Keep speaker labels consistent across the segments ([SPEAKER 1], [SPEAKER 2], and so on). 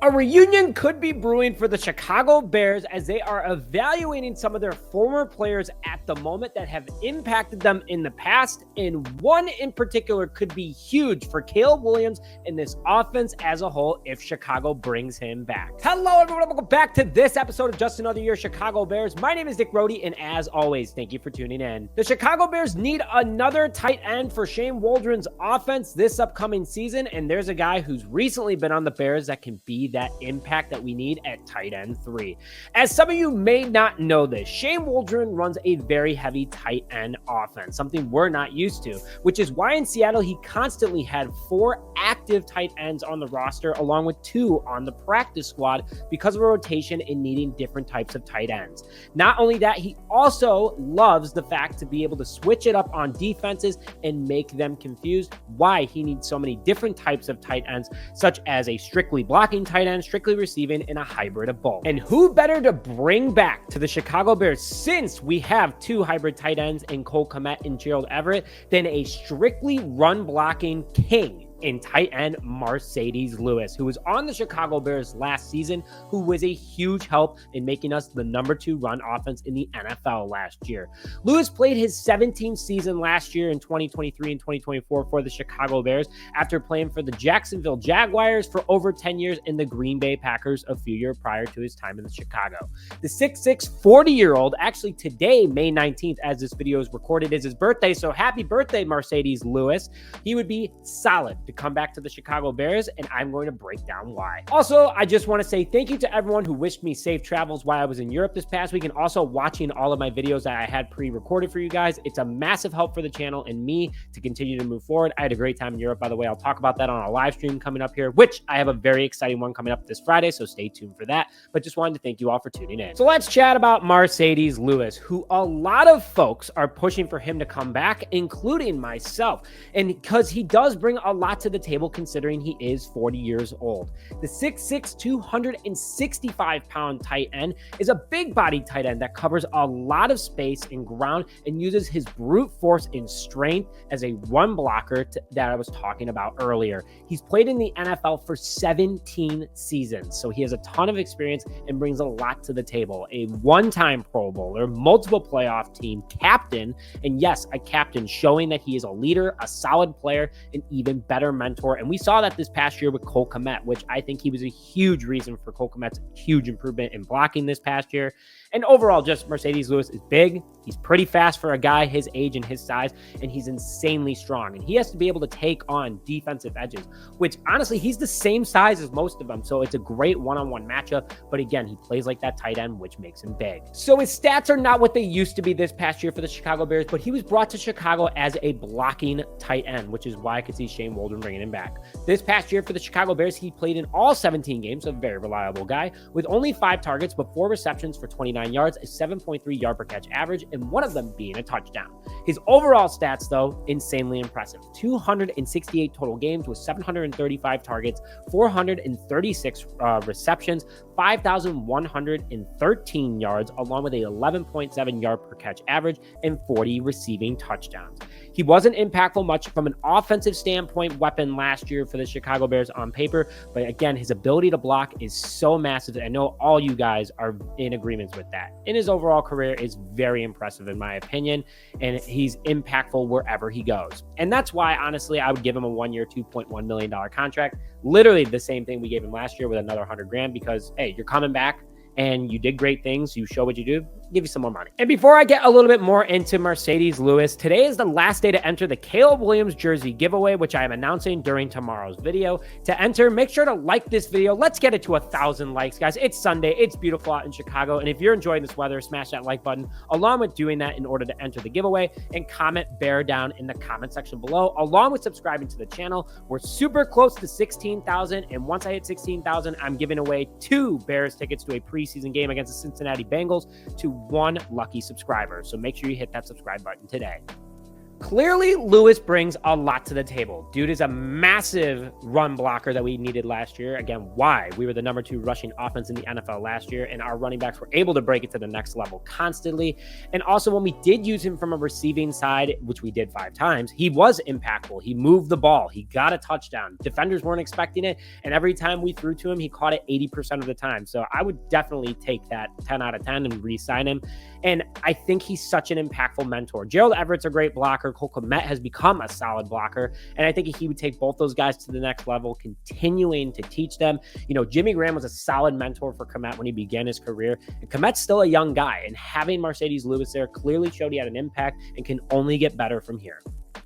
[SPEAKER 1] A reunion could be brewing for the Chicago Bears as they are evaluating some of their former players at the moment that have impacted them in the past, and one in particular could be huge for Caleb Williams and this offense as a whole if Chicago brings him back. Hello everyone, welcome back to this episode of Just Another Year Chicago Bears. My name is Dick Rohde, and as always, thank you for tuning in. The Chicago Bears need another tight end for Shane Waldron's offense this upcoming season, and there's a guy who's recently been on the Bears that can be that impact that we need at tight end 3. As some of you may not know this, Shane Waldron runs a very heavy tight end offense, something we're not used to, which is why in Seattle he constantly had 4 active tight ends on the roster along with 2 on the practice squad because of a rotation in needing different types of tight ends. Not only that, he also loves the fact to be able to switch it up on defenses and make them confused, why he needs so many different types of tight ends, such as a strictly blocking tight end, strictly receiving, and a hybrid of both. And who better to bring back to the Chicago Bears, since we have 2 hybrid tight ends in Cole Kmet and Gerald Everett, than a strictly run blocking king in tight end Marcedes Lewis, who was on the Chicago Bears last season, who was a huge help in making us the number 2 run offense in the NFL last year. Lewis played his 17th season last year in 2023 and 2024 for the Chicago Bears after playing for the Jacksonville Jaguars for over 10 years and the Green Bay Packers a few years prior to his time in the Chicago. The 6'6", 40-year-old, actually today, May 19th, as this video is recorded, is his birthday, so happy birthday, Marcedes Lewis. He would be solid to come back to the Chicago Bears, and I'm going to break down why. Also, I just want to say thank you to everyone who wished me safe travels while I was in Europe this past week, and also watching all of my videos that I had pre-recorded for you guys. It's a massive help for the channel and me to continue to move forward. I had a great time in Europe, by the way. I'll talk about that on a live stream coming up here, which I have a very exciting one coming up this Friday, so stay tuned for that. But just wanted to thank you all for tuning in. So let's chat about Marcedes Lewis, who a lot of folks are pushing for him to come back, including myself, and because he does bring a lot to the table considering he is 40 years old. The 6'6", 265-pound tight end is a big body tight end that covers a lot of space and ground and uses his brute force and strength as a run blocker that I was talking about earlier. He's played in the NFL for 17 seasons, so he has a ton of experience and brings a lot to the table. A one-time Pro Bowler, multiple playoff team captain, and yes, a captain, showing that he is a leader, a solid player, an even better mentor. And we saw that this past year with Cole Kmet, which I think he was a huge reason for Cole Kmet's huge improvement in blocking this past year. And overall, just Marcedes Lewis is big. He's pretty fast for a guy his age and his size, and he's insanely strong. And he has to be able to take on defensive edges, which honestly, he's the same size as most of them. So it's a great one-on-one matchup. But again, he plays like that tight end, which makes him big. So his stats are not what they used to be this past year for the Chicago Bears, but he was brought to Chicago as a blocking tight end, which is why I could see Shane Waldron bringing him back. This past year for the Chicago Bears, he played in all 17 games, a very reliable guy, with only 5 targets, but 4 receptions for 29 yards, a 7.3 yard per catch average, and one of them being a touchdown. His overall stats, though, insanely impressive. 268 total games with 735 targets, 436 receptions, 5,113 yards, along with a 11.7 yard per catch average and 40 receiving touchdowns. He wasn't impactful much from an offensive standpoint weapon last year for the Chicago Bears on paper, but again, his ability to block is so massive. I know all you guys are in agreement with that. And his overall career is very impressive in my opinion, and he's impactful wherever he goes. And that's why, honestly, I would give him a 1-year, $2.1 million contract. Literally the same thing we gave him last year with another $100,000 because, hey, you're coming back and you did great things. You show what you do. Give you some more money. And before I get a little bit more into Marcedes Lewis, today is the last day to enter the Caleb Williams jersey giveaway, which I am announcing during tomorrow's video. To enter, make sure to like this video. Let's get it to 1,000 likes, guys. It's Sunday. It's beautiful out in Chicago. And if you're enjoying this weather, smash that like button along with doing that in order to enter the giveaway, and comment bear down in the comment section below, along with subscribing to the channel. We're super close to 16,000. And once I hit 16,000, I'm giving away 2 Bears tickets to a preseason game against the Cincinnati Bengals to 1 lucky subscriber. So make sure you hit that subscribe button today. Clearly, Lewis brings a lot to the table. Dude is a massive run blocker that we needed last year. Again, why? We were the number 2 rushing offense in the NFL last year, and our running backs were able to break it to the next level constantly. And also, when we did use him from a receiving side, which we did 5 times, he was impactful. He moved the ball. He got a touchdown. Defenders weren't expecting it, and every time we threw to him, he caught it 80% of the time. So I would definitely take that 10 out of 10 and re-sign him. And I think he's such an impactful mentor. Gerald Everett's a great blocker. Kmet has become a solid blocker. And I think he would take both those guys to the next level, continuing to teach them. You know, Jimmy Graham was a solid mentor for Kmet when he began his career. And Kmet's still a young guy. And having Marcedes Lewis there clearly showed he had an impact and can only get better from here.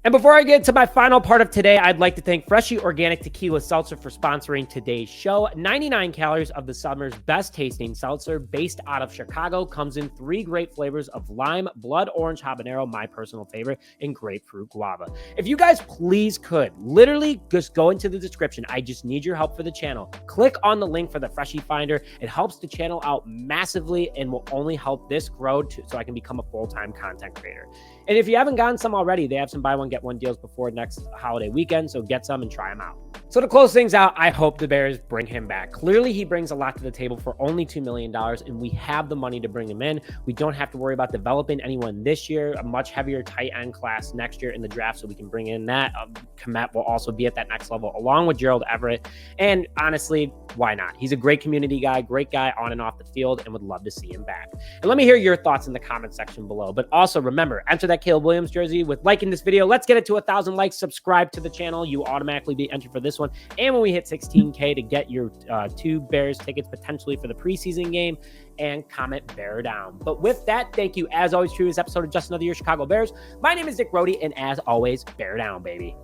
[SPEAKER 1] And before I get to my final part of today, I'd like to thank Freshly Organic Tequila Seltzer for sponsoring today's show. 99 calories of the summer's best tasting seltzer based out of Chicago, comes in 3 great flavors of lime, blood orange habanero, my personal favorite, and grapefruit guava. If you guys please could, literally just go into the description. I just need your help for the channel. Click on the link for the Freshly Finder. It helps the channel out massively and will only help this grow so I can become a full-time content creator. And if you haven't gotten some already, they have some buy one, get one deals before next holiday weekend. So get some and try them out. So to close things out, I hope the Bears bring him back. Clearly, he brings a lot to the table for only $2 million, and we have the money to bring him in. We don't have to worry about developing anyone this year, a much heavier tight end class next year in the draft, so we can bring in that. Kmet will also be at that next level, along with Gerald Everett. And honestly, why not? He's a great community guy, great guy on and off the field, and would love to see him back. And let me hear your thoughts in the comment section below. But also remember, enter that Caleb Williams jersey with liking this video. Let's get it to 1,000 likes. Subscribe to the channel. You automatically be entered for this one. And when we hit 16K to get your 2 Bears tickets potentially for the preseason game, and comment bear down. But with that, thank you as always for this episode of Just Another Year Chicago Bears. My name is Nick Rohde, and as always, bear down, baby.